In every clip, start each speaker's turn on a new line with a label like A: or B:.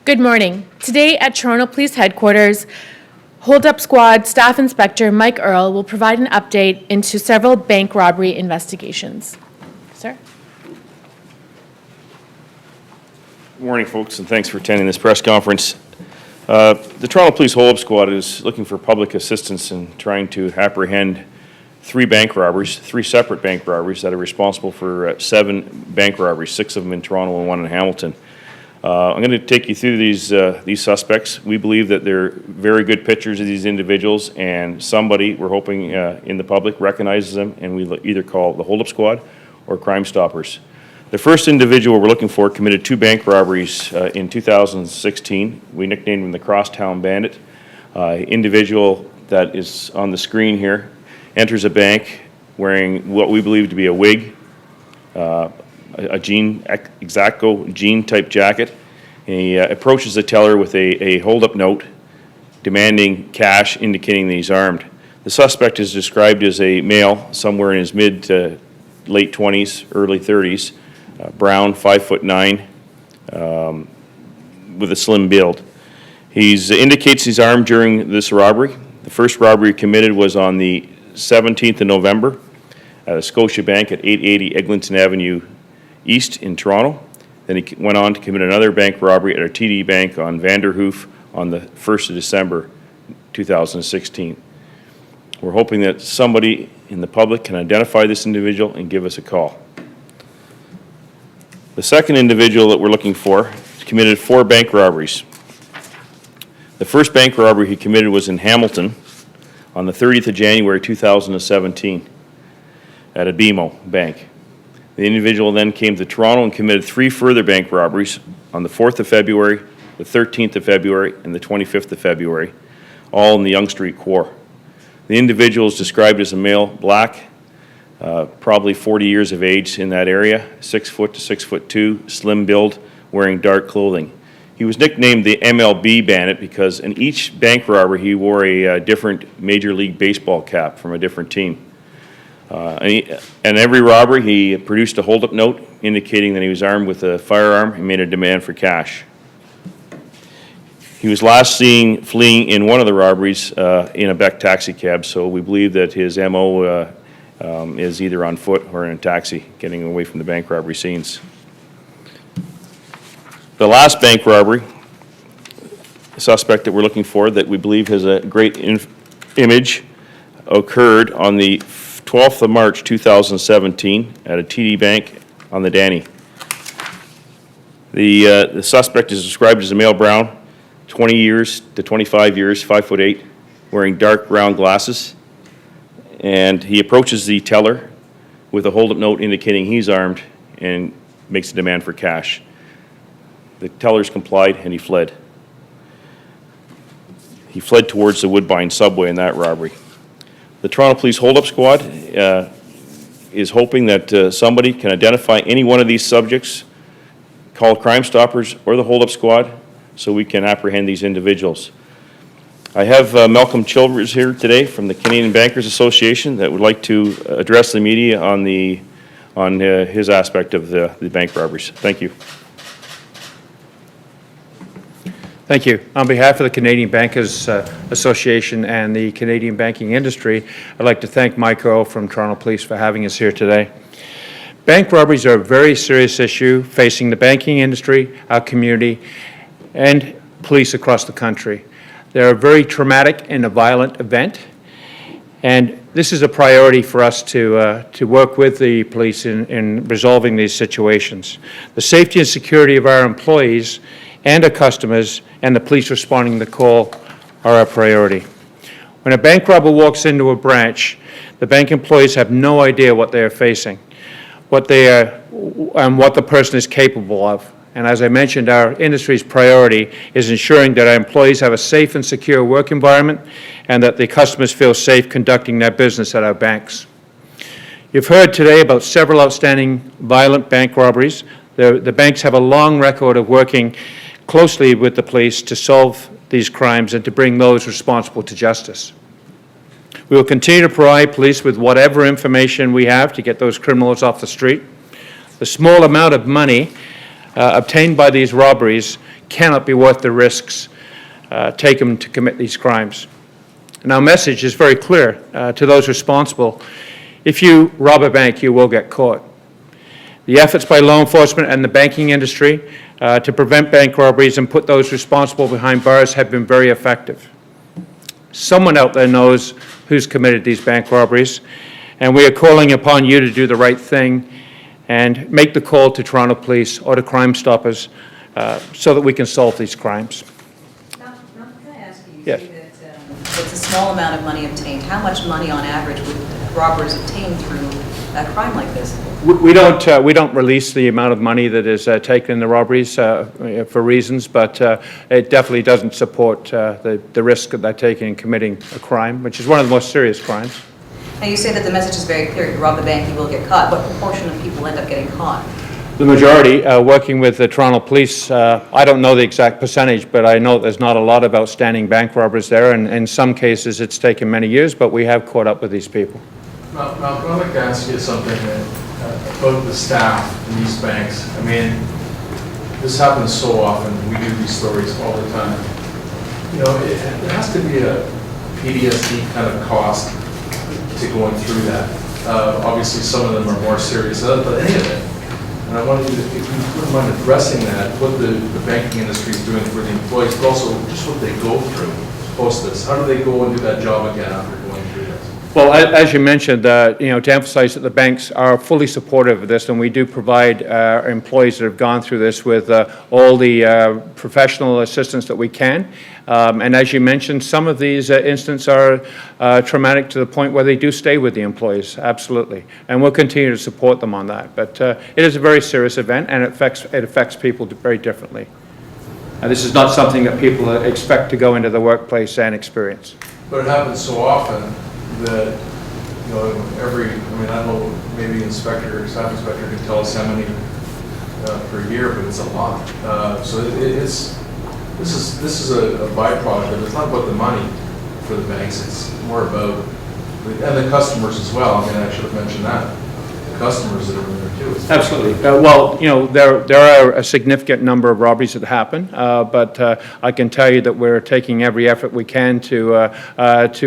A: Good morning. Today at Toronto Police Headquarters, Hold-Up Squad Staff Inspector Mike Earl will provide an update into several bank robbery investigations. Sir?
B: Good morning, folks, and thanks for attending this press conference. The Toronto Police Hold-Up Squad is looking for public assistance in trying to apprehend three separate bank robberies that are responsible for 7 bank robberies, 6 of them in Toronto and 1 in Hamilton. I'm going to take you through these suspects. We believe that they're very good pictures of these individuals, and somebody, we're hoping in the public, recognizes them, and we either call the Hold-Up Squad or Crime Stoppers. The first individual we're looking for committed 2 bank robberies in 2016. We nicknamed him the Crosstown Bandit. Individual that is on the screen here enters a bank wearing what we believe to be a wig, a Exacto jean type jacket. He approaches the teller with a hold-up note demanding cash, indicating that he's armed. The suspect is described as a male, somewhere in his mid to late 20s, early 30s, brown, 5'9", with a slim build. He indicates he's armed during this robbery. The first robbery committed was on the 17th of November at a Scotia Bank at 880 Eglinton Avenue East in Toronto. Then he went on to commit another bank robbery at a TD Bank on Vanderhoof on the 1st of December 2016. We're hoping that somebody in the public can identify this individual and give us a call. The second individual that we're looking for committed 4 bank robberies. The first bank robbery he committed was in Hamilton on the 30th of January 2017 at a BMO bank. The individual then came to Toronto and committed 3 further bank robberies on the 4th of February, the 13th of February, and the 25th of February, all in the Yonge Street core. The individual is described as a male, black, probably 40 years of age in that area, 6 foot to 6'2", slim build, wearing dark clothing. He was nicknamed the MLB Bandit because in each bank robbery he wore a different Major League Baseball cap from a different team. And every robbery he produced a hold-up note indicating that he was armed with a firearm and made a demand for cash. He was last seen fleeing in one of the robberies in a Beck taxi cab, so we believe that his MO is either on foot or in a taxi, getting away from the bank robbery scenes. The last bank robbery, the suspect that we're looking for that we believe has a great image, occurred on the 12th of March 2017 at a TD Bank on the Danny. The suspect is described as a male, brown, 20 years to 25 years, 5'8", wearing dark brown glasses, and he approaches the teller with a hold-up note indicating he's armed and makes a demand for cash. The tellers complied and he fled. He fled towards the Woodbine subway in that robbery. The Toronto Police Hold-Up Squad is hoping that somebody can identify any one of these subjects, call Crime Stoppers or the Hold-Up Squad so we can apprehend these individuals. I have Malcolm Chilvers here today from the Canadian Bankers Association that would like to address the media on his aspect of the bank robberies. Thank you.
C: Thank you. On behalf of the Canadian Bankers Association and the Canadian banking industry, I'd like to thank Mike Earl from Toronto Police for having us here today. Bank robberies are a very serious issue facing the banking industry, our community, and police across the country. They're a very traumatic and a violent event, and this is a priority for us to work with the police in resolving these situations. The safety and security of our employees and our customers and the police responding to the call are our priority. When a bank robber walks into a branch, the bank employees have no idea what they are facing, and what the person is capable of. And as I mentioned, our industry's priority is ensuring that our employees have a safe and secure work environment and that the customers feel safe conducting their business at our banks. You've heard today about several outstanding violent bank robberies. The banks have a long record of working closely with the police to solve these crimes and to bring those responsible to justice. We will continue to provide police with whatever information we have to get those criminals off the street. The small amount of money obtained by these robberies cannot be worth the risks taken to commit these crimes. And our message is very clear to those responsible. If you rob a bank, you will get caught. The efforts by law enforcement and the banking industry to prevent bank robberies and put those responsible behind bars have been very effective. Someone out there knows who's committed these bank robberies, and we are calling upon you to do the right thing and make the call to Toronto Police or to Crime Stoppers so that we can solve these crimes.
D: Now, can I ask you, you
C: Yes.
D: say that it's a small amount of money obtained. How much money on average would robbers obtain through a crime like this?
C: We don't release the amount of money that is taken in the robberies for reasons, but it definitely doesn't support the risk that they're taking in committing a crime, which is one of the most serious crimes.
D: Now, you say that the message is very clear. You rob the bank, you will get caught. What proportion of people end up getting caught?
C: The majority, working with the Toronto Police, I don't know the exact percentage, but I know there's not a lot of outstanding bank robbers there, and in some cases it's taken many years, but we have caught up with these people.
E: Malcolm, I'd like to ask you something about the staff in these banks. I mean, this happens so often. We do these stories all the time. You know, it has to be a PTSD kind of cost to going through that. Obviously, some of them are more serious than others, but any of it. And I wanted you to, if you wouldn't mind addressing that, what the banking industry is doing for the employees, but also just what they go through post this. How do they go and do that job again after going through this?
C: Well, as you mentioned, you know, to emphasize that the banks are fully supportive of this, and we do provide our employees that have gone through this with all the professional assistance that we can. And as you mentioned, some of these incidents are traumatic to the point where they do stay with the employees, absolutely. And we'll continue to support them on that. But it is a very serious event, and it affects people very differently. And this is not something that people expect to go into the workplace and experience.
E: But it happens so often that, you know, I don't know, maybe staff inspector can tell us how many per year, but it's a lot. So this is a byproduct of it. It's not about the money for the banks, it's more about, and the customers as well. I mean, I should have mentioned that. The customers that are in there too.
C: Absolutely. Well, you know, there are a significant number of robberies that happen, but I can tell you that we're taking every effort we can to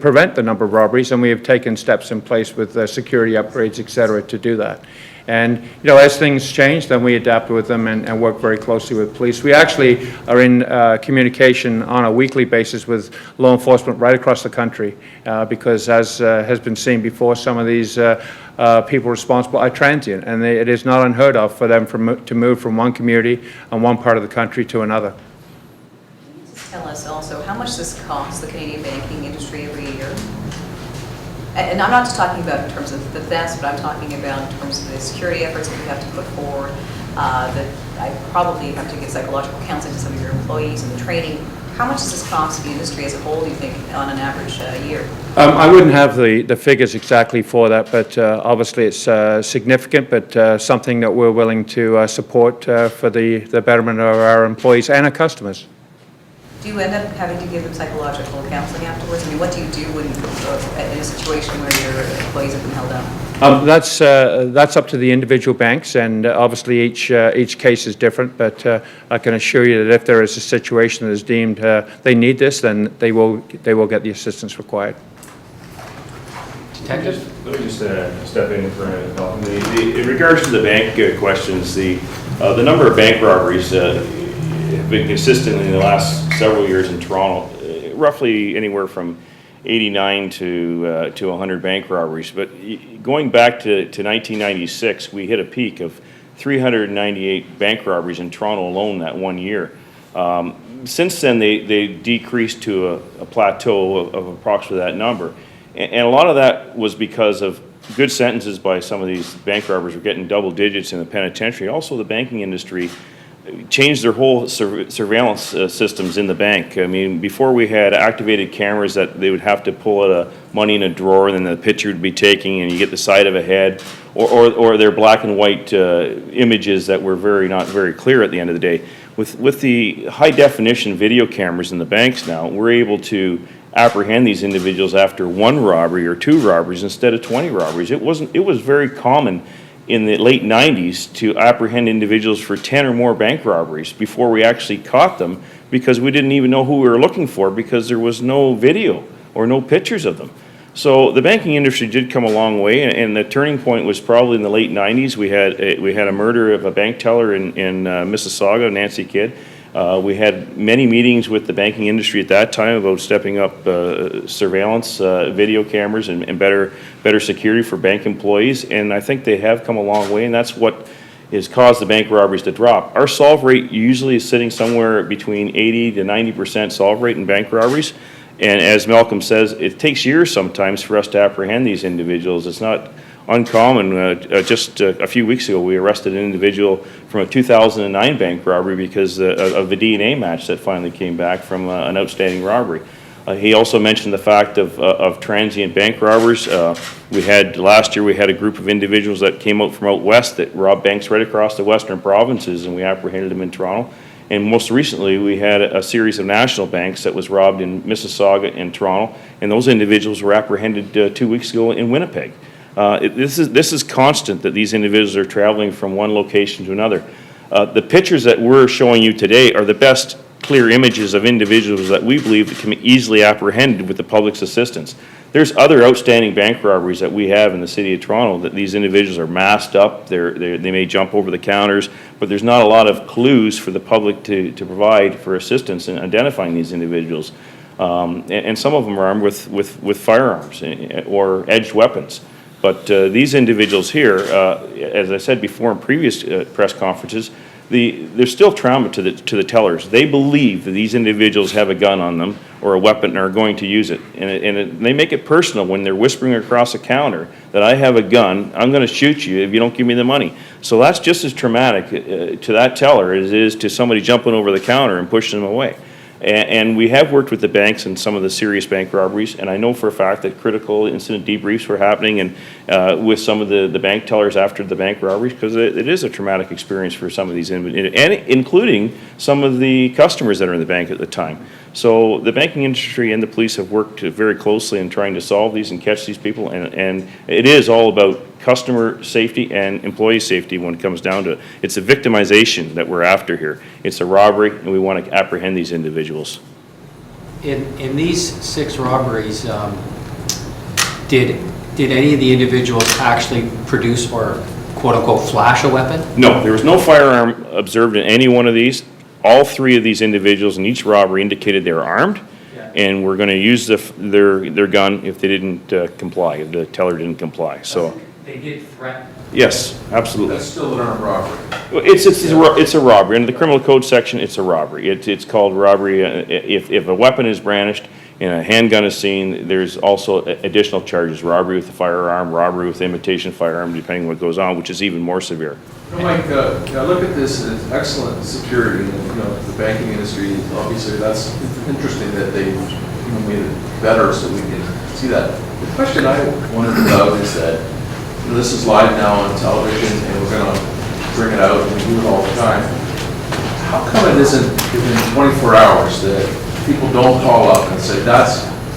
C: prevent the number of robberies, and we have taken steps in place with security upgrades, et cetera, to do that. And, you know, as things change, then we adapt with them and work very closely with police. We actually are in communication on a weekly basis with law enforcement right across the country because, as has been seen before, some of these people responsible are transient, and it is not unheard of for them to move from one community and one part of the country to another.
D: Can you just tell us also how much this costs the Canadian banking industry every year? And I'm not just talking about in terms of the thefts, but I'm talking about in terms of the security efforts that you have to put forward, that I probably have to give psychological counseling to some of your employees and the training. How much does this cost the industry as a whole, do you think, on an average year? I
C: wouldn't have the figures exactly for that, but obviously it's significant, but something that we're willing to support for the betterment of our employees and our customers.
D: Do you end up having to give them psychological counseling afterwards? I mean, what do you do when, in a situation where your employees have been held up?
C: That's up to the individual banks, and obviously each case is different, but I can assure you that if there is a situation that is deemed they need this, then they will get the assistance required.
B: Detective? Let me just step in for a minute. In regards to the bank questions, the number of bank robberies have been consistently in the last several years in Toronto, roughly anywhere from 89 to 100 bank robberies. But going back to 1996, we hit a peak of 398 bank robberies in Toronto alone that one year. Since then, they decreased to a plateau of approximately that number. And a lot of that was because of good sentences by some of these bank robbers were getting double digits in the penitentiary. Also, the banking industry changed their whole surveillance systems in the bank. I mean, before we had activated cameras that they would have to pull out money in a drawer and then the picture would be taken and you get the side of a head, or their black and white images that were not very clear at the end of the day. With the high definition video cameras in the banks now, we're able to apprehend these individuals after one robbery or two robberies instead of 20 robberies. It was very common in the late 90s to apprehend individuals for 10 or more bank robberies before we actually caught them, because we didn't even know who we were looking for because there was no video or no pictures of them. So the banking industry did come a long way, and the turning point was probably in the late 90s. We had a murder of a bank teller in Mississauga, Nancy Kidd. We had many meetings with the banking industry at that time about stepping up surveillance, video cameras, and better security for bank employees. And I think they have come a long way, and that's what has caused the bank robberies to drop. Our solve rate usually is sitting somewhere between 80 to 90% solve rate in bank robberies. And as Malcolm says, it takes years sometimes for us to apprehend these individuals. It's not uncommon. Just a few weeks ago, we arrested an individual from a 2009 bank robbery because of the DNA match that finally came back from an outstanding robbery. He also mentioned the fact of transient bank robbers. Last year we had a group of individuals that came out from out west that robbed banks right across the western provinces, and we apprehended them in Toronto. And most recently, we had a series of national banks that was robbed in Mississauga and Toronto, and those individuals were apprehended 2 weeks ago in Winnipeg. This is constant, that these individuals are traveling from one location to another. The pictures that we're showing you today are the best clear images of individuals that we believe that can be easily apprehended with the public's assistance. There's other outstanding bank robberies that we have in the city of Toronto that these individuals are masked up, they may jump over the counters, but there's not a lot of clues for the public to provide for assistance in identifying these individuals. And some of them are armed with firearms or edged weapons. But these individuals here, as I said before in previous press conferences, there's still trauma to the tellers. They believe that these individuals have a gun on them or a weapon and are going to use it. And they make it personal when they're whispering across a counter that I have a gun, I'm going to shoot you if you don't give me the money. So that's just as traumatic to that teller as it is to somebody jumping over the counter and pushing them away. And we have worked with the banks in some of the serious bank robberies, and I know for a fact that critical incident debriefs were happening and with some of the bank tellers after the bank robberies, because it is a traumatic experience for some of these, and including some of the customers that are in the bank at the time. So the banking industry and the police have worked very closely in trying to solve these and catch these people, and it is all about customer safety and employee safety when it comes down to it. It's a victimization that we're after here. It's a robbery, and we want to apprehend these individuals.
F: In these 6 robberies, did any of the individuals actually produce or quote-unquote flash a weapon?
B: No, there was no firearm observed in any one of these. All 3 of these individuals in each robbery indicated they were armed, and we're going to use their gun if they didn't comply, if the teller didn't comply. So
F: they did threaten.
B: yes, absolutely.
E: That's still an armed robbery.
B: It's a robbery. Under the criminal code section, it's a robbery. It's called robbery. If a weapon is brandished and a handgun is seen, there's also additional charges: robbery with a firearm, robbery with imitation firearm, depending what goes on, which is even more severe.
E: Mike, I look at this as excellent security, and the banking industry, obviously that's interesting that they made it better so we can see that. The question I wanted about is that this is live now on television, and we're going to bring it out, and we do it all the time. How come it isn't within 24 hours that people don't call up and say,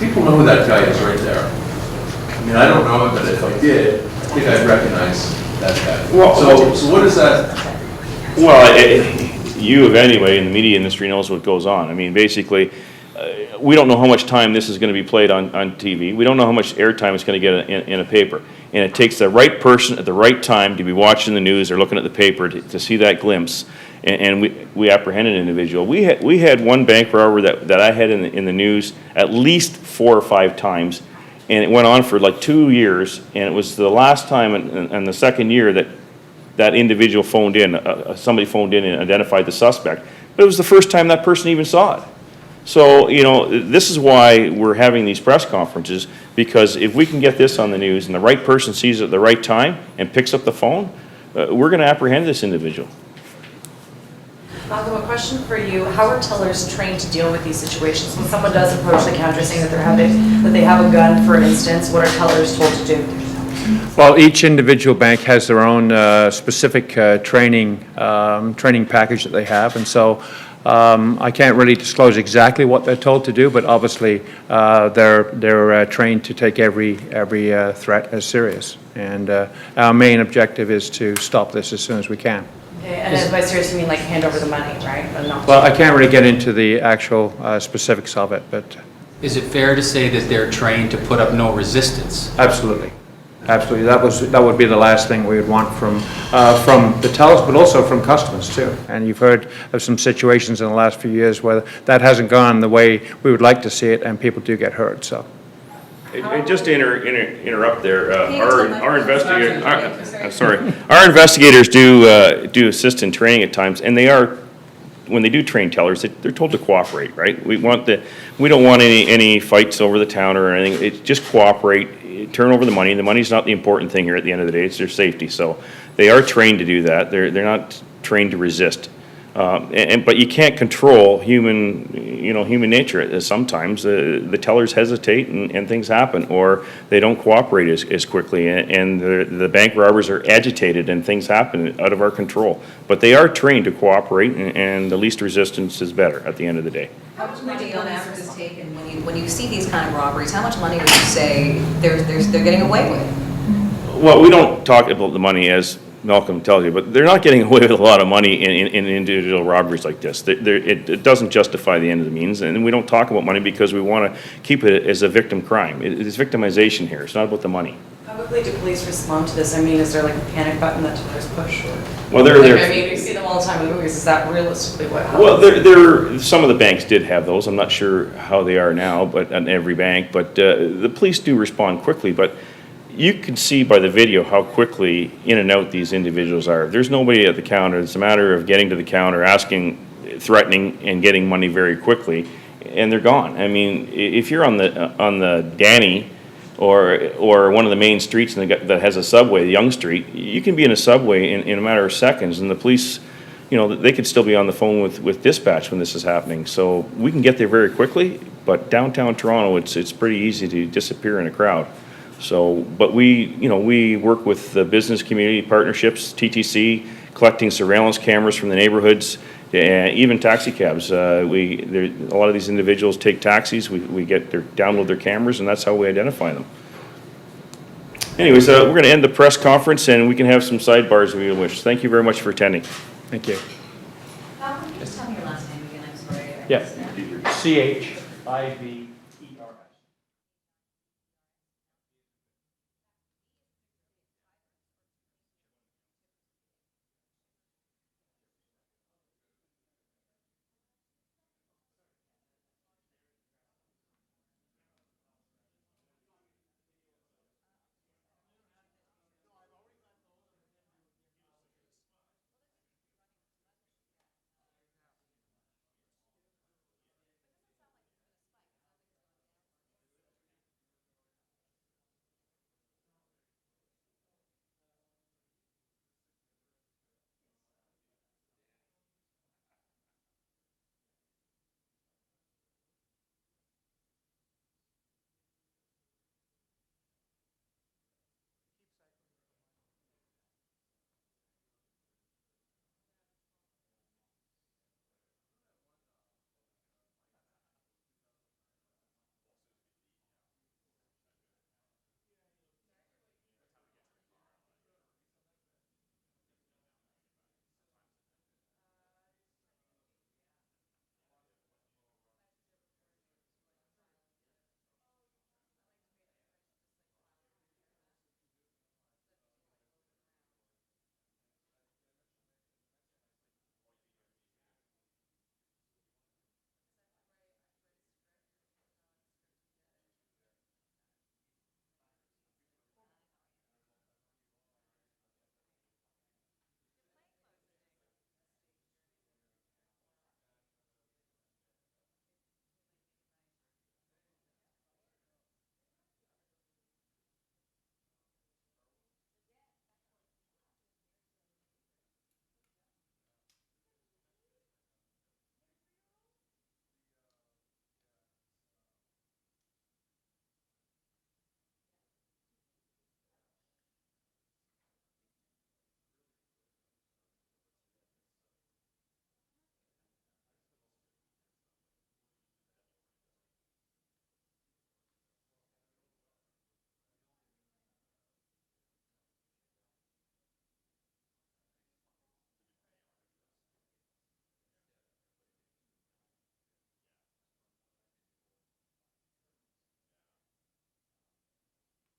E: people know who that guy is right there? I mean, I don't know him, but if I did, I think I'd recognize that guy.
B: Well,
E: so what is that?
B: Well, you anyway in the media industry knows what goes on. I mean, basically, we don't know how much time this is going to be played on TV. We don't know how much airtime it's going to get in a paper. And it takes the right person at the right time to be watching the news or looking at the paper to see that glimpse. And we apprehended an individual. We had one bank robber that I had in the news at least 4 or 5 times, and it went on for like 2 years. And it was the last time and the second year that individual phoned in. Somebody phoned in and identified the suspect, but it was the first time that person even saw it. So, this is why we're having these press conferences, because if we can get this on the news and the right person sees it at the right time and picks up the phone, we're going to apprehend this individual.
G: Malcolm, a question for you. How are tellers trained to deal with these situations? When someone does approach the counter saying that they have a gun, for instance, what are tellers told to do?
C: Well, each individual bank has their own specific training package that they have, and so I can't really disclose exactly what they're told to do, but obviously they're trained to take every threat as serious. And our main objective is to stop this as soon as we can.
G: Okay, and by serious, you mean like hand over the money, right? But not-
C: Well, I can't really get into the actual specifics of it, but
F: Is it fair to say that they're trained to put up no resistance?
C: absolutely. Absolutely. That would be the last thing we would want from the tellers, but also from customers too. And you've heard of some situations in the last few years where that hasn't gone the way we would like to see it, and people do get hurt, so.
B: And just to interrupt there,
D: Can you just let
B: our
D: Mike-
B: investigators, sorry, our investigators do assist in training at times, and they are, when they do train tellers, they're told to cooperate, right? We don't want any fights over the counter or anything. It's just cooperate, turn over the money. The money's not the important thing here at the end of the day. It's their safety. So they are trained to do that. They're not trained to resist. But you can't control human nature. Sometimes the tellers hesitate and things happen, or they don't cooperate as quickly, and the bank robbers are agitated and things happen out of our control. But they are trained to cooperate, and the least resistance is better at the end of the day.
D: How much money on average is taken when you see these kind of robberies? How much money would you say they're getting away with?
B: Well, we don't talk about the money, as Malcolm tells you, but they're not getting away with a lot of money in individual robberies like this. It doesn't justify the end of the means, and we don't talk about money because we want to keep it as a victim crime. It's victimization here. It's not about the money.
G: How quickly do police respond to this? I mean, is there like a panic button that tellers push, or?
B: Well,
G: I mean, you see them all the time in movies. Is that realistically what happens?
B: Well, some of the banks did have those. I'm not sure how they are now, but on every bank. But the police do respond quickly. But you can see by the video how quickly in and out these individuals are. If there's nobody at the counter, it's a matter of getting to the counter, asking, threatening, and getting money very quickly, and they're gone. I mean, if you're on the Danny or one of the main streets that has a subway, Yonge Street, you can be in a subway in a matter of seconds, and the police, they could still be on the phone with dispatch when this is happening. So we can get there very quickly, but downtown Toronto, it's pretty easy to disappear in a crowd. So, but we work with the business community partnerships, TTC, collecting surveillance cameras from the neighborhoods, even taxi cabs. A lot of these individuals take taxis. We download their cameras, and that's how we identify them. Anyways, we're going to end the press conference, and we can have some sidebars if you wish. Thank you very much for attending.
C: Thank you.
D: Malcolm, can you just tell me your last name again? I'm sorry.
C: Yeah. CHIV.